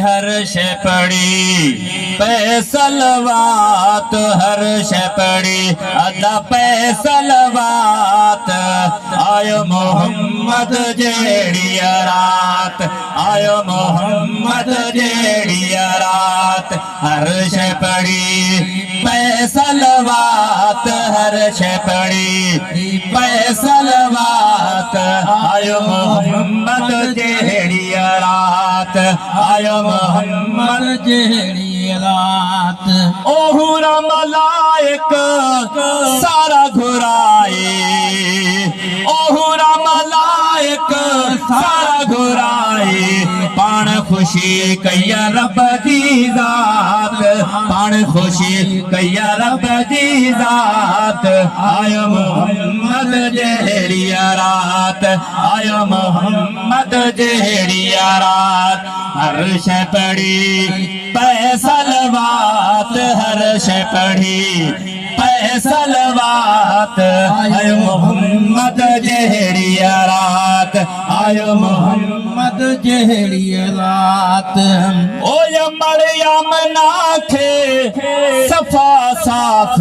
हर शे पड़ी पैसलवात हर शे पड़ी अदा पैसलवात आयो मोहम्मद जेड़िया रात आयो मोहम्मद जेड़िया रात हर शे पड़ी पैसलवात हर शे पड़ी पैसलवात आयो मोहम्मद जेड़िया रात आयो मोहम्मद जेड़िया रात ओहुरा मलाइक सारा घुराए ओहुरा मलाइक सारा घुराए पाण खुशी कैया रब दी जात पाण खुशी कैया रब दी जात आयो मोहम्मद जेड़िया रात आयो मोहम्मद जेड़िया रात हर शे पड़ी पैसलवात हर शे पड़ी पैसलवात आयो मोहम्मद जेड़िया रात आयो मोहम्मद जेड़िया रात ओ मरियम नाखे सफा साफ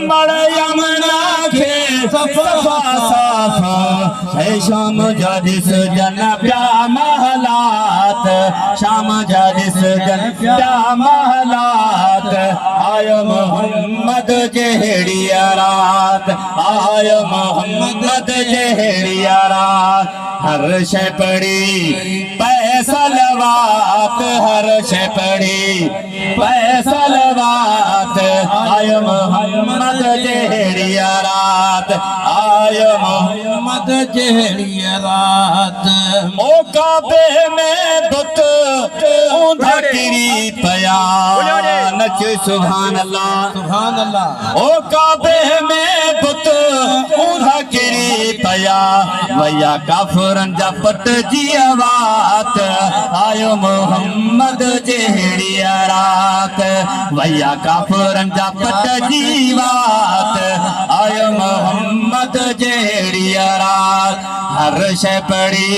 मरियम नाखे सफा साफ है शाम जादिस जन प्या महलात शाम जादिस जन प्या महलात आयो मोहम्मद जेड़िया रात आयो मोहम्मद जेड़िया रात हर शे पड़ी पैसलवात हर शे पड़ी पैसलवात आयो मोहम्मद जेड़िया रात आयो मोहम्मद जेड़िया रात ओ काबे में बुत ऊंधा गिरी पया नच सुभान अल्लाह ओ काबे में बुत ऊंधा गिरी पया वया काफरन जा पट जियावात आयो मोहम्मद जेड़िया रात वया काफरन जा पट जीवात आयो मोहम्मद जेड़िया रात हर शे पड़ी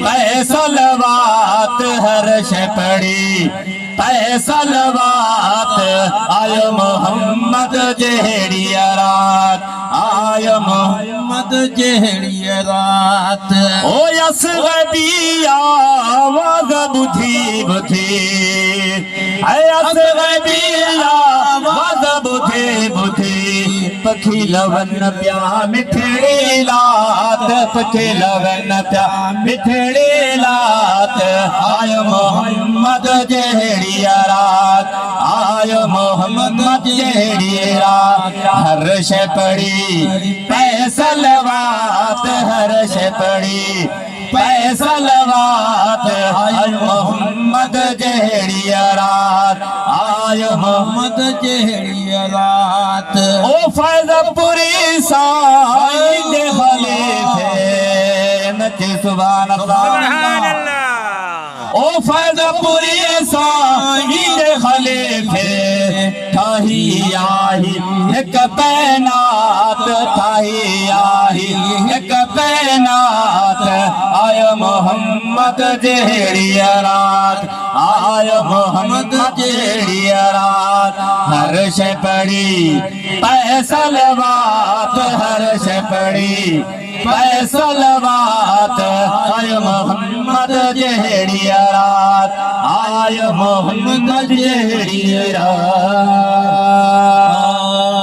पैसलवात हर शे पड़ी पैसलवात आयो मोहम्मद जेड़िया रात आयो मोहम्मद जेड़िया रात ओ असगबिया आवाज बुधी बुधी असगबिया आवाज बुधी बुधी पखी लवन प्या मिठड़ी लात पखी लवन प्या मिठड़ी लात आयो मोहम्मद जेड़िया रात आयो मोहम्मद जेड़िया रात हर शे पड़ी पैसलवात हर शे पड़ी पैसलवात आयो मोहम्मद जेड़िया रात आयो मोहम्मद जेड़िया रात ओ फैज़पुरी साईं दे खलीफे नचे सुभान अल्लाह ओ फैज़पुरी साईं दे खलीफे ठाही आही एक पैनात ठाही आही एक पैनात आयो मोहम्मद जेड़िया रात आयो मोहम्मद जेड़िया रात हर शे पड़ी पैसलवात हर शे पड़ी पैसलवात आयो मोहम्मद जेड़िया रात आयो मोहम्मद जेड़िया रात।